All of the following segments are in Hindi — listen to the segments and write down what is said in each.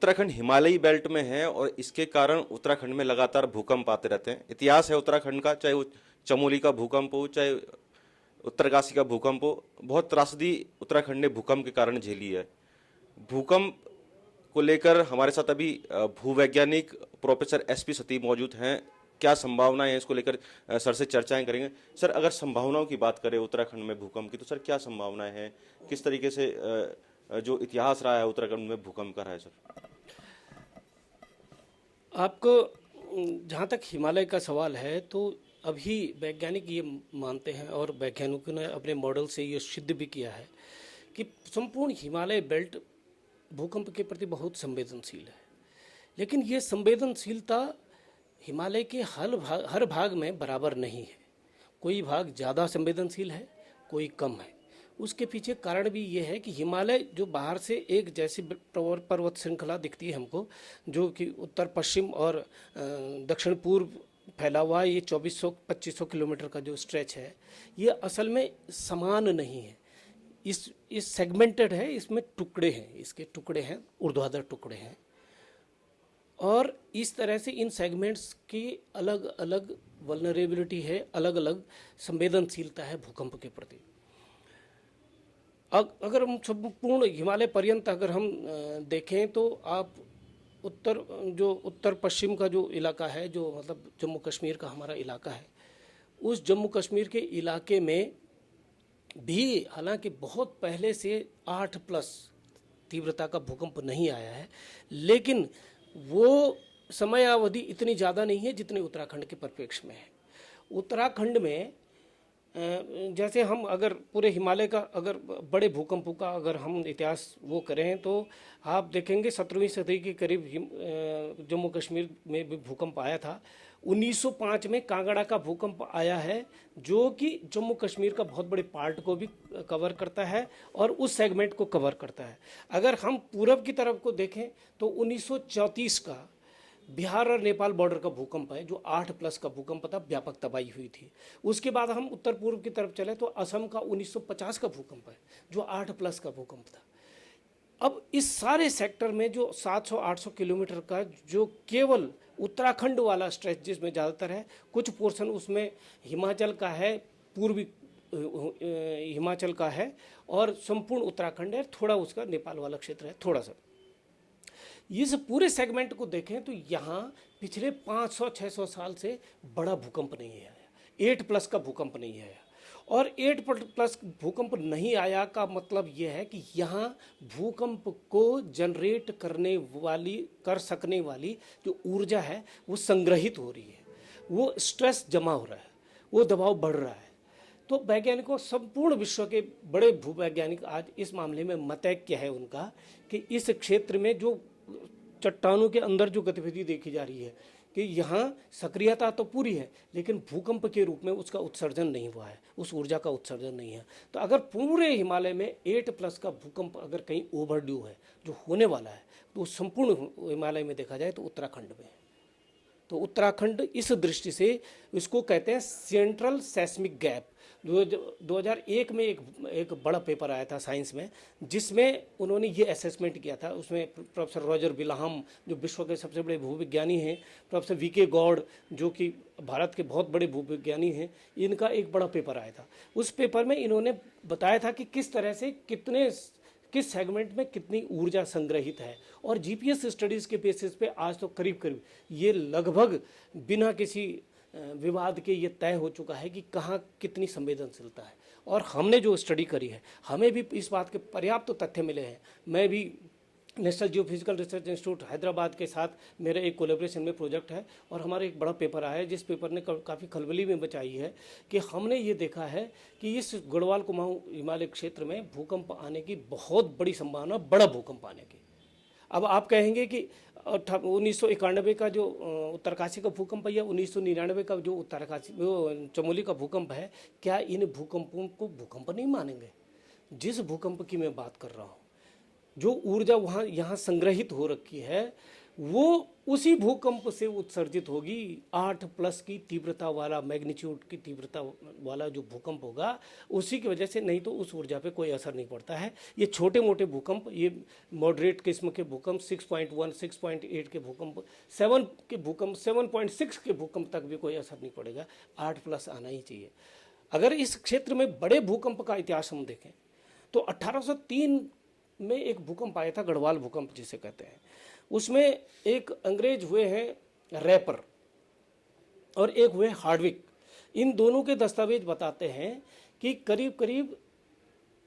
उत्तराखंड हिमालयी बेल्ट में है और इसके कारण उत्तराखंड में लगातार भूकंप आते रहते हैं। इतिहास है उत्तराखंड का, चाहे वो चमोली का भूकंप हो, चाहे उत्तरकाशी का भूकंप हो, बहुत त्रासदी उत्तराखंड ने भूकंप के कारण झेली है। भूकंप को लेकर हमारे साथ अभी भूवैज्ञानिक प्रोफेसर एसपी सती मौजूद हैं। क्या संभावनाएं हैं इसको लेकर सर से चर्चाएं करेंगे। सर, अगर संभावनाओं की बात करें उत्तराखंड में भूकंप की, तो सर क्या संभावनाएं हैं, किस तरीके से जो इतिहास रहा है उत्तराखंड में भूकंप का रहा है सर? आपको जहाँ तक हिमालय का सवाल है, तो अभी वैज्ञानिक ये मानते हैं और वैज्ञानिकों ने अपने मॉडल से ये सिद्ध भी किया है कि संपूर्ण हिमालय बेल्ट भूकंप के प्रति बहुत संवेदनशील है। लेकिन ये संवेदनशीलता हिमालय के हर भाग में बराबर नहीं है। कोई भाग ज़्यादा संवेदनशील है, कोई कम है। उसके पीछे कारण भी ये है कि हिमालय जो बाहर से एक जैसी पर्वत श्रृंखला दिखती है हमको, जो कि उत्तर पश्चिम और दक्षिण पूर्व फैला हुआ ये 2400-2500 किलोमीटर का जो स्ट्रेच है, ये असल में समान नहीं है। इस सेगमेंटेड है, इसमें टुकड़े हैं, इसके टुकड़े हैं, ऊर्ध्वाधर टुकड़े हैं, और इस तरह से इन सेगमेंट्स की अलग अलग वल्नरेबिलिटी है, अलग अलग संवेदनशीलता है भूकंप के प्रति। अगर हम संपूर्ण हिमालय पर्यंत अगर हम देखें, तो आप उत्तर पश्चिम का जो इलाका है, जो मतलब जम्मू कश्मीर का हमारा इलाका है, उस जम्मू कश्मीर के इलाके में भी हालांकि बहुत पहले से 8+ तीव्रता का भूकंप नहीं आया है, लेकिन वो समयावधि इतनी ज़्यादा नहीं है जितने उत्तराखंड के परिप्रेक्ष्य में है। उत्तराखंड में जैसे हम अगर पूरे हिमालय का अगर बड़े भूकंपों का अगर हम इतिहास वो करें, तो आप देखेंगे 17वीं सदी के करीब जम्मू कश्मीर में भी भूकंप आया था। 1905 में कांगड़ा का भूकंप आया है, जो कि जम्मू कश्मीर का बहुत बड़े पार्ट को भी कवर करता है और उस सेगमेंट को कवर करता है। अगर हम पूरब की तरफ को देखें, तो 1934 का बिहार और नेपाल बॉर्डर का भूकंप है, जो 8+ का भूकंप था, व्यापक तबाही हुई थी। उसके बाद हम उत्तर पूर्व की तरफ चले तो असम का 1950 का भूकंप है, जो 8+ का भूकंप था। अब इस सारे सेक्टर में जो 700-800 किलोमीटर का जो केवल उत्तराखंड वाला स्ट्रेच जिसमें ज़्यादातर है, कुछ पोर्शन उसमें हिमाचल का है, पूर्वी हिमाचल का है, और संपूर्ण उत्तराखंड है, थोड़ा उसका नेपाल वाला क्षेत्र है थोड़ा सा। इस पूरे सेगमेंट को देखें तो यहाँ पिछले 500-600 साल से बड़ा भूकंप नहीं आया, 8+ का भूकंप नहीं आया। और 8+ भूकंप नहीं आया का मतलब यह है कि यहाँ भूकंप को जनरेट कर सकने वाली जो ऊर्जा है वो संग्रहित हो रही है, वो स्ट्रेस जमा हो रहा है, वो दबाव बढ़ रहा है। तो वैज्ञानिकों, संपूर्ण विश्व के बड़े भूवैज्ञानिक आज इस मामले में मतैक्य है उनका कि इस क्षेत्र में जो चट्टानों के अंदर जो गतिविधि देखी जा रही है कि यहाँ सक्रियता तो पूरी है, लेकिन भूकंप के रूप में उसका उत्सर्जन नहीं हुआ है, उस ऊर्जा का उत्सर्जन नहीं है। तो अगर पूरे हिमालय में 8+ का भूकंप अगर कहीं ओवरड्यू है, जो होने वाला है, तो संपूर्ण हिमालय में देखा जाए तो उत्तराखंड में है। तो उत्तराखंड इस दृष्टि से इसको कहते हैं सेंट्रल सेस्मिक गैप। 2001 में एक बड़ा पेपर आया था साइंस में, जिसमें उन्होंने ये असेसमेंट किया था। उसमें प्रोफेसर रॉजर विल्हम, जो विश्व के सबसे बड़े भूविज्ञानी हैं, प्रोफेसर वीके गौड़, जो कि भारत के बहुत बड़े भूविज्ञानी हैं, इनका एक बड़ा पेपर आया था। उस पेपर में इन्होंने बताया था कि किस तरह से किस सेगमेंट में कितनी ऊर्जा संग्रहित है, और जीपीएस स्टडीज़ के बेसिस पे आज तो करीब करीब ये लगभग बिना किसी विवाद के ये तय हो चुका है कि कहाँ कितनी संवेदनशीलता है। और हमने जो स्टडी करी है, हमें भी इस बात के पर्याप्त तथ्य मिले हैं। मैं भी national geophysical research institute Hyderabad के साथ मेरा एक कोलेब्रेशन में प्रोजेक्ट है, और हमारा एक बड़ा पेपर आया है, जिस पेपर ने काफ़ी खलबली में बचाई है कि हमने ये देखा है कि इस गढ़वाल कुमाऊं हिमालय क्षेत्र में भूकंप आने की बहुत बड़ी संभावना, बड़ा भूकंप आने की। अब आप कहेंगे कि 1991 का जो उत्तरकाशी का भूकंप है, या 1999 का जो चमोली का भूकंप है, क्या इन भूकंपों को भूकंप नहीं मानेंगे? जिस भूकंप की मैं बात कर रहा हूँ, जो ऊर्जा यहाँ संग्रहित हो रखी है, वो उसी भूकंप से उत्सर्जित होगी। 8+ की तीव्रता वाला, मैग्नीट्यूड की तीव्रता वाला जो भूकंप होगा, उसी की वजह से, नहीं तो उस ऊर्जा पे कोई असर नहीं पड़ता है। ये छोटे मोटे भूकंप, ये मॉडरेट किस्म के भूकंप, 6.1, 6.8 के भूकंप, 7 के भूकंप, 7.6 के भूकंप तक भी कोई असर नहीं पड़ेगा। 8+ आना ही चाहिए। अगर इस क्षेत्र में बड़े भूकंप का इतिहास हम देखें तो 1803 में एक भूकंप आया था, गढ़वाल भूकंप जिसे कहते हैं। उसमें एक अंग्रेज हुए हैं रैपर और एक हुए हार्डविक। इन दोनों के दस्तावेज बताते हैं कि करीब करीब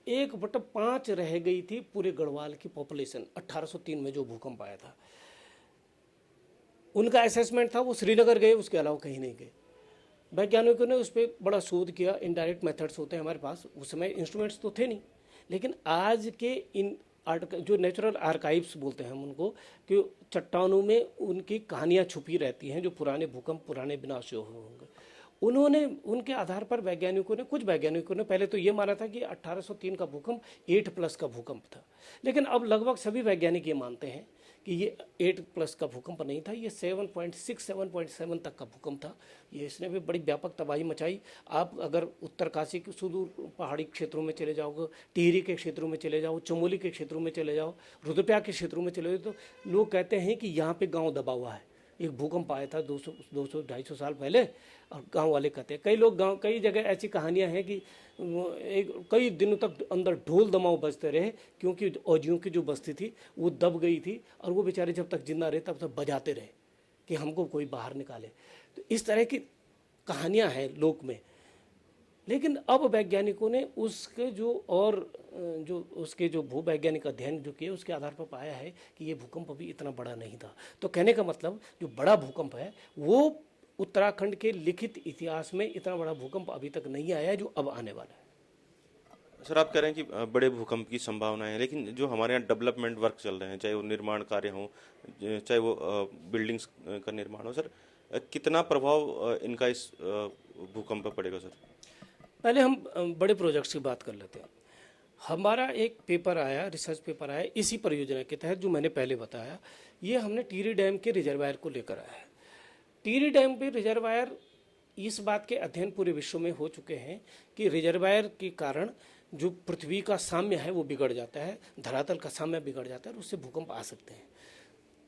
1/5 रह गई थी पूरे गढ़वाल की पॉपुलेशन 1803 में जो भूकंप आया था। उनका असेसमेंट था वो श्रीनगर गए, उसके अलावा कहीं नहीं गए। वैज्ञानिकों ने उस पर बड़ा शोध किया। इनडायरेक्ट मेथड्स होते हैं हमारे पास, उस समय इंस्ट्रूमेंट्स तो थे नहीं, लेकिन आज के इन जो नेचुरल आर्काइव्स बोलते हैं हम उनको, कि चट्टानों में उनकी कहानियाँ छुपी रहती हैं, जो पुराने भूकंप, पुराने विनाश जो होंगे, उन्होंने उनके आधार पर कुछ वैज्ञानिकों ने पहले तो ये माना था कि 1803 का भूकंप 8+ का भूकंप था, लेकिन अब लगभग सभी वैज्ञानिक ये मानते हैं कि ये 8+ का भूकंप नहीं था, ये 7.6, 7.7 तक का भूकंप था। ये इसने भी बड़ी व्यापक तबाही मचाई। आप अगर उत्तरकाशी के सुदूर पहाड़ी क्षेत्रों में चले जाओगे, टिहरी के क्षेत्रों में चले जाओ, चमोली के क्षेत्रों में चले जाओ, रुद्रप्रयाग के क्षेत्रों में चले जाओ, तो लोग कहते हैं कि यहाँ पे गाँव दबा हुआ है। एक भूकंप आया था 200, 250 साल पहले, और गांव वाले कहते हैं, कई जगह ऐसी कहानियां हैं कि कई दिनों तक अंदर ढोल दमाव बजते रहे, क्योंकि औजियों की जो बस्ती थी वो दब गई थी, और वो बेचारे जब तक जिंदा रहे तब तक बजाते रहे कि हमको कोई बाहर निकाले। तो इस तरह की कहानियां हैं लोक में। लेकिन अब वैज्ञानिकों ने उसके जो भूवैज्ञानिक अध्ययन जो किए, उसके आधार पर पाया है कि ये भूकंप अभी इतना बड़ा नहीं था। तो कहने का मतलब, जो बड़ा भूकंप है वो उत्तराखंड के लिखित इतिहास में इतना बड़ा भूकंप अभी तक नहीं आया है, जो अब आने वाला है। सर, आप कह रहे हैं कि बड़े भूकंप की संभावना है, लेकिन जो हमारे यहाँ डेवलपमेंट वर्क चल रहे हैं, चाहे वो निर्माण कार्य हो, चाहे वो बिल्डिंग्स का निर्माण हो, सर, कितना प्रभाव इनका इस भूकंप पर पड़ेगा सर? पहले हम बड़े प्रोजेक्ट्स की बात कर लेते हैं। हमारा एक पेपर आया, रिसर्च पेपर आया इसी परियोजना के तहत, जो मैंने पहले बताया। ये हमने टिहरी डैम के रिजर्वायर को लेकर आया है। टिहरी डैम पे रिजर्वायर, इस बात के अध्ययन पूरे विश्व में हो चुके हैं कि रिजर्वायर के कारण जो पृथ्वी का साम्य है वो बिगड़ जाता है, धरातल का साम्य बिगड़ जाता है, और उससे भूकंप आ सकते हैं।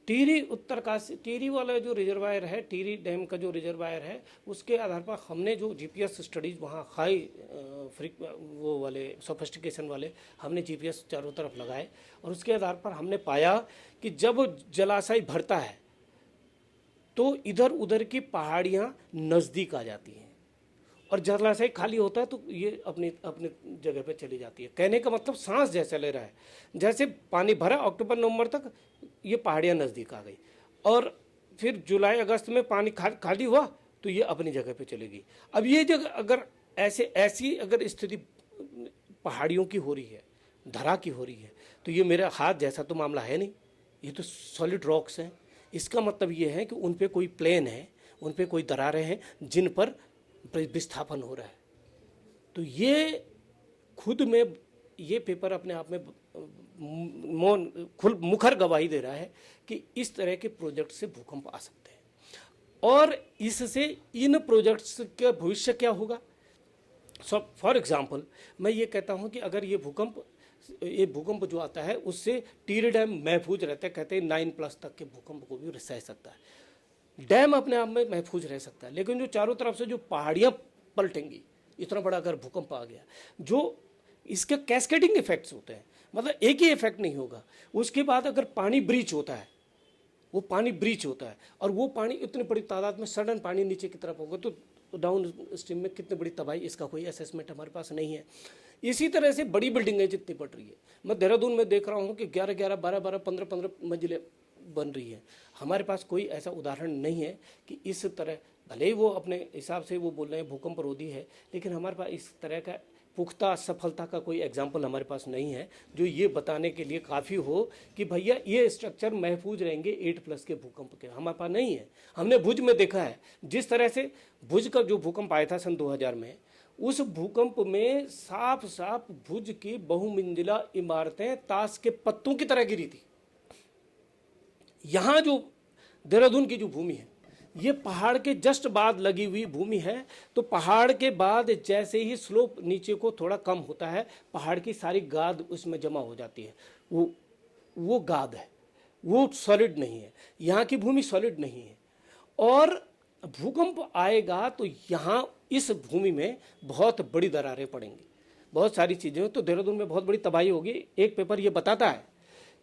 टिहरी वाला जो रिजर्वायर है, टिहरी डैम का जो रिजर्वायर है, उसके आधार पर हमने जो जीपीएस स्टडीज वहाँ हाई वो वाले सोफिस्टिकेशन वाले हमने जीपीएस चारों तरफ लगाए, और उसके आधार पर हमने पाया कि जब जलाशय भरता है तो इधर उधर की पहाड़ियाँ नज़दीक आ जाती हैं, और जलाशय खाली होता है तो ये अपनी अपनी जगह पे चली जाती है। कहने का मतलब सांस जैसे ले रहा है, जैसे पानी भरा अक्टूबर नवंबर तक, ये पहाड़ियाँ नज़दीक आ गई, और फिर जुलाई अगस्त में पानी खाली हुआ तो ये अपनी जगह पे चलेगी। अब ये जगह अगर ऐसी अगर स्थिति पहाड़ियों की हो रही है, धरा की हो रही है, तो ये मेरे हाथ जैसा तो मामला है नहीं, ये तो सॉलिड रॉक्स हैं। इसका मतलब ये है कि उन पे कोई प्लेन है, उन पे कोई दरारें हैं जिन पर विस्थापन हो रहा है। तो ये खुद में, ये पेपर अपने आप में मुखर गवाही दे रहा है कि इस तरह के प्रोजेक्ट से भूकंप आ सकते हैं, और इससे इन प्रोजेक्ट्स का भविष्य क्या होगा। फॉर एग्जाम्पल, मैं ये कहता हूँ कि अगर ये भूकंप जो आता है उससे टिहरी डैम महफूज रहता है। कहते हैं 9+ तक के भूकंप को भी सह सकता है, डैम अपने आप में महफूज रह सकता है, लेकिन जो चारों तरफ से जो पहाड़ियाँ पलटेंगी, इतना बड़ा अगर भूकंप आ गया, जो इसके कैस्केडिंग इफेक्ट्स होते हैं, मतलब एक ही इफेक्ट नहीं होगा। उसके बाद अगर पानी ब्रीच होता है, वो पानी ब्रीच होता है, और वो पानी इतनी बड़ी तादाद में सडन पानी नीचे की तरफ होगा, तो डाउन स्ट्रीम में कितनी बड़ी तबाही, इसका कोई असेसमेंट हमारे पास नहीं है। इसी तरह से बड़ी बिल्डिंगें जितनी पड़ रही है, मैं देहरादून में देख रहा हूँ कि 11-11, 12-12, 15-15 मंजिलें बन रही है। हमारे पास कोई ऐसा उदाहरण नहीं है कि इस तरह, भले ही वो अपने हिसाब से वो बोल रहे हैं भूकंप रोधी है, लेकिन हमारे पास इस तरह का पुख्ता सफलता का कोई एग्जाम्पल हमारे पास नहीं है जो ये बताने के लिए काफ़ी हो कि भैया ये स्ट्रक्चर महफूज रहेंगे 8+ के भूकंप के। हमारे पास नहीं है। हमने भुज में देखा है, जिस तरह से भुज का जो भूकंप आया था सन 2000 में, उस भूकंप में साफ साफ भुज की बहुमंजिला इमारतें ताश के पत्तों की तरह गिरी थी। यहाँ जो देहरादून की जो भूमि है ये पहाड़ के जस्ट बाद लगी हुई भूमि है। तो पहाड़ के बाद जैसे ही स्लोप नीचे को थोड़ा कम होता है, पहाड़ की सारी गाद उसमें जमा हो जाती है। वो गाद है, वो सॉलिड नहीं है। यहाँ की भूमि सॉलिड नहीं है, और भूकंप आएगा तो यहाँ इस भूमि में बहुत बड़ी दरारें पड़ेंगी, बहुत सारी चीज़ें। तो देहरादून में बहुत बड़ी तबाही होगी। एक पेपर ये बताता है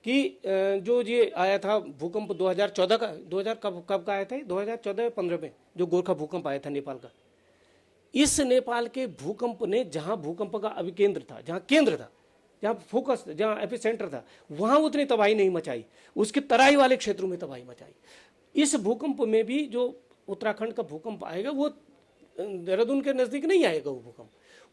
कि जो ये आया था भूकंप 2014 का, 2000 कब का आया था, 2014-15 में जो गोरखा भूकंप आया था नेपाल का। इस नेपाल के भूकंप ने जहाँ भूकंप का अभिकेंद्र था, जहाँ केंद्र था, जहाँ फोकस, जहाँ एपिसेंटर था, वहाँ उतनी तबाही नहीं मचाई, उसके तराई वाले क्षेत्रों में तबाही मचाई। इस भूकंप में भी जो उत्तराखंड का भूकंप आएगा वो देहरादून के नज़दीक नहीं आएगा।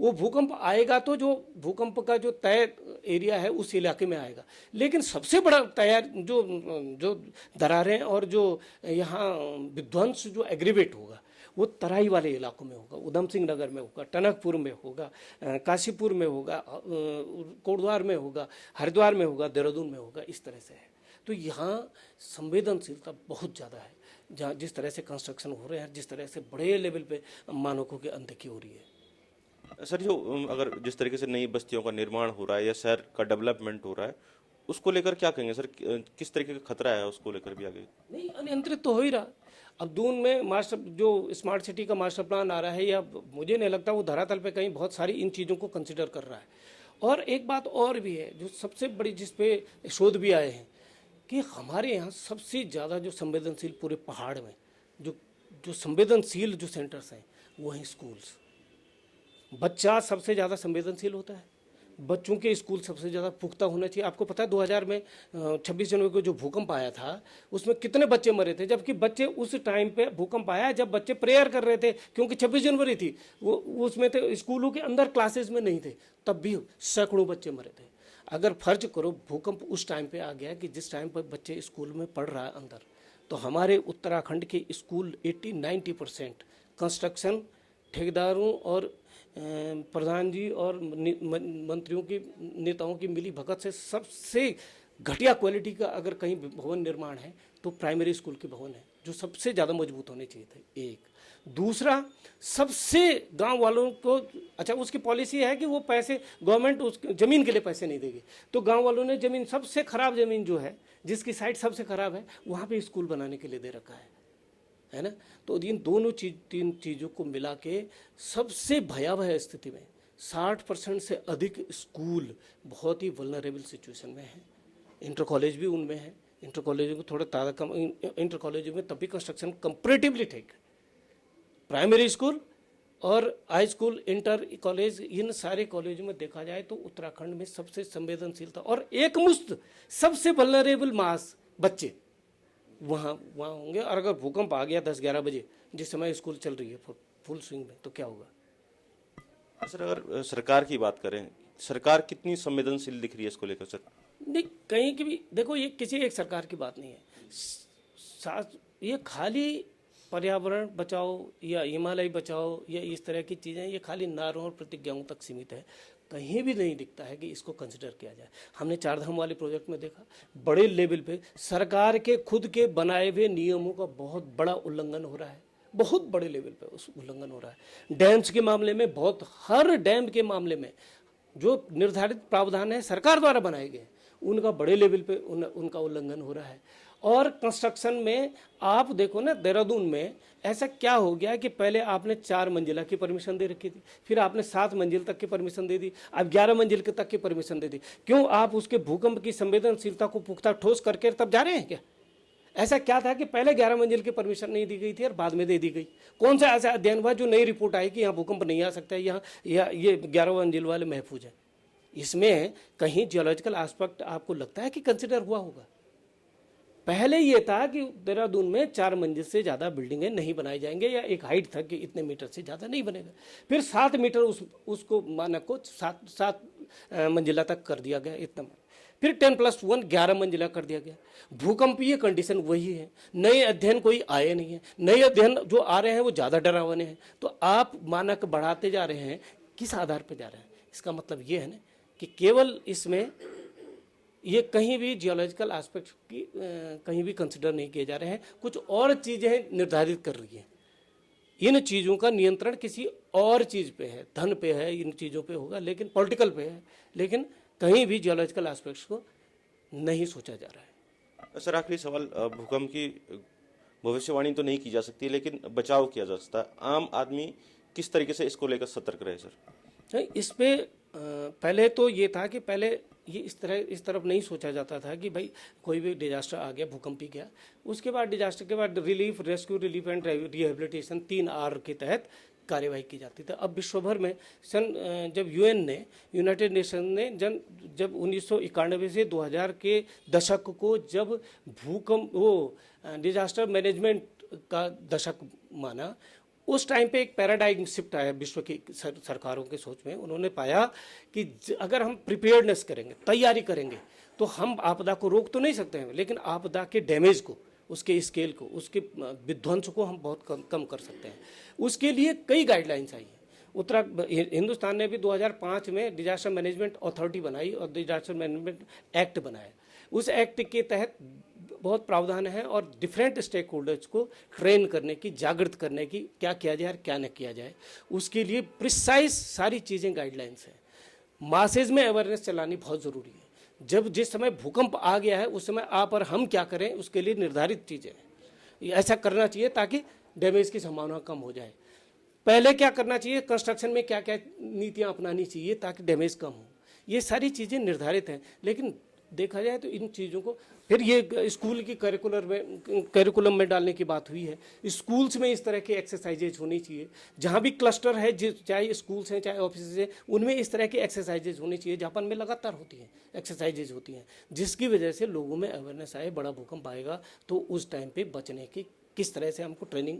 वो भूकंप आएगा तो जो भूकंप का जो तय एरिया है उस इलाके में आएगा। लेकिन सबसे बड़ा तैयार जो दरारें और जो यहाँ विध्वंस जो एग्रीवेट होगा वो तराई वाले इलाकों में होगा, उधम सिंह नगर में होगा, टनकपुर में होगा, काशीपुर में होगा, कोटद्वार में होगा, हरिद्वार में होगा, देहरादून में होगा। इस तरह से है। तो यहाँ संवेदनशीलता बहुत ज़्यादा है। जहाँ जिस तरह से कंस्ट्रक्शन हो रहे हैं, जिस तरह से बड़े लेवल पे मानकों की अनदेखी हो रही है। सर, जो अगर जिस तरीके से नई बस्तियों का निर्माण हो रहा है या शहर का डेवलपमेंट हो रहा है, उसको लेकर क्या कहेंगे सर? किस तरीके का खतरा है उसको लेकर भी आगे? नहीं, अनियंत्रित तो हो ही रहा। अब दून में मास्टर जो स्मार्ट सिटी का मास्टर प्लान आ रहा है, या मुझे नहीं लगता वो धरातल पे कहीं बहुत सारी इन चीज़ों को कंसिडर कर रहा है। और एक बात और भी है जो सबसे बड़ी, जिस पे शोध भी आए हैं, कि हमारे यहाँ सबसे ज़्यादा जो संवेदनशील पूरे पहाड़ में जो जो संवेदनशील जो सेंटर्स हैं वो हैं स्कूल्स। बच्चा सबसे ज़्यादा संवेदनशील होता है, बच्चों के स्कूल सबसे ज़्यादा पुख्ता होना चाहिए। आपको पता है 2000 में 26 जनवरी को जो भूकंप आया था उसमें कितने बच्चे मरे थे, जबकि बच्चे उस टाइम पे भूकंप आया जब बच्चे प्रेयर कर रहे थे, क्योंकि 26 जनवरी थी, वो उसमें थे, स्कूलों के अंदर क्लासेस में नहीं थे, तब भी सैकड़ों बच्चे मरे थे। अगर फर्ज करो भूकंप उस टाइम पे आ गया कि जिस टाइम पर बच्चे स्कूल में पढ़ रहा है अंदर, तो हमारे उत्तराखंड के स्कूल 80-90% कंस्ट्रक्शन ठेकेदारों और प्रधान जी और मंत्रियों की, नेताओं की मिली भगत से सबसे घटिया क्वालिटी का अगर कहीं भवन निर्माण है तो प्राइमरी स्कूल के भवन है, जो सबसे ज़्यादा मजबूत होने चाहिए थे। एक दूसरा, सबसे गांव वालों को, अच्छा उसकी पॉलिसी है कि वो पैसे गवर्नमेंट उस ज़मीन के लिए पैसे नहीं देगी, तो गांव वालों ने ज़मीन, सबसे ख़राब ज़मीन जो है, जिसकी साइट सबसे ख़राब है, वहाँ पे स्कूल बनाने के लिए दे रखा है ना। तो इन दोनों तीन चीज़ों को मिला के सबसे भयावह स्थिति में 60% से अधिक स्कूल बहुत ही वल्नरेबल सिचुएशन में है। इंटर कॉलेज भी उनमें है, इंटर कॉलेजों को थोड़ा ताज़ा कम, इंटर कॉलेजों में तब भी कंस्ट्रक्शन कंपैरेटिवली ठीक है। प्राइमरी स्कूल और हाई स्कूल, इंटर कॉलेज, इन सारे कॉलेजों में देखा जाए तो उत्तराखंड में सबसे संवेदनशीलता और एक मुश्त सबसे वल्नरेबल मास बच्चे वहाँ होंगे। और अगर भूकंप आ गया 10-11 बजे, जिस समय स्कूल चल रही है फुल स्विंग में, तो क्या होगा? सर, अगर सरकार की बात करें, सरकार कितनी संवेदनशील दिख रही है इसको लेकर सर? नहीं, कहीं की भी देखो, ये किसी एक सरकार की बात नहीं है। ये खाली पर्यावरण बचाओ या हिमालय बचाओ या इस तरह की चीज़ें, ये खाली नारों और प्रतिज्ञाओं तक सीमित है। कहीं भी नहीं दिखता है कि इसको कंसिडर किया जाए। हमने चारधाम वाले प्रोजेक्ट में देखा, बड़े लेवल पे सरकार के खुद के बनाए हुए नियमों का बहुत बड़ा उल्लंघन हो रहा है, बहुत बड़े लेवल पे उस उल्लंघन हो रहा है। डैम्स के मामले में बहुत, हर डैम के मामले में जो निर्धारित प्रावधान है सरकार द्वारा बनाए गए, उनका बड़े लेवल पे उनका उल्लंघन हो रहा है। और कंस्ट्रक्शन में आप देखो ना, देहरादून में ऐसा क्या हो गया कि पहले आपने 4 मंजिला की परमिशन दे रखी थी, फिर आपने 7 मंजिल तक की परमिशन दे दी, अब 11 मंजिल के तक की परमिशन दे दी। क्यों? आप उसके भूकंप की संवेदनशीलता को पुख्ता ठोस करके तब जा रहे हैं क्या? ऐसा क्या था कि पहले 11 मंजिल की परमिशन नहीं दी गई थी और बाद में दे दी गई? कौन सा ऐसा अध्ययन हुआ जो नई रिपोर्ट आई कि यहाँ भूकंप नहीं आ सकता है, यहाँ ये 11 मंजिल वाले महफूज है? इसमें कहीं जियोलॉजिकल एस्पेक्ट आपको लगता है कि कंसिडर हुआ होगा? पहले ये था कि देहरादून में 4 मंजिल से ज़्यादा बिल्डिंगें नहीं बनाई जाएंगे, या एक हाइट था कि इतने मीटर से ज़्यादा नहीं बनेगा। फिर 7 मीटर उसको मानक को 7 मंजिला तक कर दिया गया, इतना। फिर 10+1 11 मंजिला कर दिया गया। भूकंपीय कंडीशन वही है, नए अध्ययन कोई आए नहीं है। नए अध्ययन जो आ रहे हैं वो ज़्यादा डरावने हैं। तो आप मानक बढ़ाते जा रहे हैं, किस आधार पर जा रहे हैं? इसका मतलब ये है ना कि केवल इसमें ये कहीं भी जियोलॉजिकल एस्पेक्ट की कहीं भी कंसिडर नहीं किए जा रहे हैं। कुछ और चीज़ें निर्धारित कर रही हैं। इन चीज़ों का नियंत्रण किसी और चीज़ पे है, धन पे है, इन चीज़ों पे होगा, लेकिन पॉलिटिकल पे है, लेकिन कहीं भी जियोलॉजिकल एस्पेक्ट्स को नहीं सोचा जा रहा है। सर आखिरी सवाल, भूकंप की भविष्यवाणी तो नहीं की जा सकती लेकिन बचाव किया जा सकता है। आम आदमी किस तरीके से इसको लेकर सतर्क रहे सर? नहीं, इस पे पहले तो ये था कि पहले ये इस तरफ नहीं सोचा जाता था कि भाई कोई भी डिजास्टर आ गया, भूकंप ही गया, उसके बाद डिजास्टर के बाद relief, rescue, relief and rehabilitation 3R के तहत कार्यवाही की जाती थी। अब विश्व भर में जब यूनाइटेड नेशन ने जब 1991 से 2000 के दशक को जब डिजास्टर मैनेजमेंट का दशक माना, उस टाइम पे एक पैराडाइम शिफ्ट आया विश्व की सरकारों के सोच में। उन्होंने पाया कि अगर हम प्रिपेयर्डनेस करेंगे, तैयारी करेंगे, तो हम आपदा को रोक तो नहीं सकते हैं, लेकिन आपदा के डैमेज को, उसके स्केल को, उसके विध्वंस को हम बहुत कम कर सकते हैं। उसके लिए कई गाइडलाइंस आई हैं। हिंदुस्तान ने भी 2005 में डिजास्टर मैनेजमेंट अथॉरिटी बनाई और डिजास्टर मैनेजमेंट एक्ट बनाया। उस एक्ट के तहत बहुत प्रावधान है और डिफरेंट स्टेक होल्डर्स को ट्रेन करने की, जागृत करने की, क्या किया जाए और क्या न किया जाए, उसके लिए प्रिसाइज सारी चीज़ें, गाइडलाइंस हैं। मासेज में अवेयरनेस चलानी बहुत ज़रूरी है। जिस समय भूकंप आ गया है उस समय आप और हम क्या करें, उसके लिए निर्धारित चीज़ें हैं। ऐसा करना चाहिए ताकि डैमेज की संभावना कम हो जाए। पहले क्या करना चाहिए, कंस्ट्रक्शन में क्या क्या नीतियाँ अपनानी चाहिए ताकि डैमेज कम हो, ये सारी चीज़ें निर्धारित हैं। लेकिन देखा जाए तो इन चीज़ों को फिर ये स्कूल की करिकुलम में डालने की बात हुई है। स्कूल्स में इस तरह की एक्सरसाइजेज होनी चाहिए। जहाँ भी क्लस्टर है, चाहे स्कूल्स हैं चाहे ऑफिस हैं, उनमें इस तरह की एक्सरसाइजेज होनी चाहिए। जापान में लगातार होती हैं, एक्सरसाइजेज होती हैं, जिसकी वजह से लोगों में अवेयरनेस आए। बड़ा भूकंप आएगा तो उस टाइम पे बचने की किस तरह से हमको ट्रेनिंग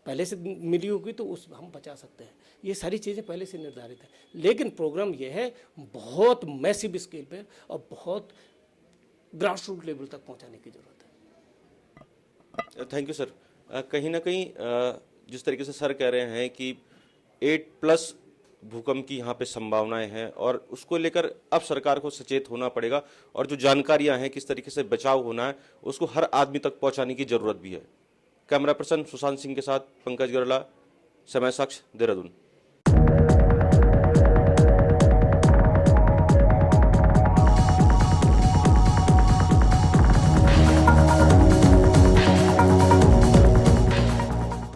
पहले से मिली होगी तो उस हम बचा सकते हैं। ये सारी चीज़ें पहले से निर्धारित हैं, लेकिन प्रोग्राम ये है बहुत मैसिव स्केल पे और बहुत ग्रास रूट लेवल तक पहुंचाने की जरूरत है। Thank you sir. कहीं ना कहीं जिस तरीके से सर कह रहे हैं कि 8+ भूकंप की यहाँ पे संभावनाएं हैं और उसको लेकर अब सरकार को सचेत होना पड़ेगा और जो जानकारियां हैं किस तरीके से बचाव होना है उसको हर आदमी तक पहुंचाने की जरूरत भी है। कैमरा पर्सन सुशांत सिंह के साथ पंकज गरला, समय साक्ष, देहरादून।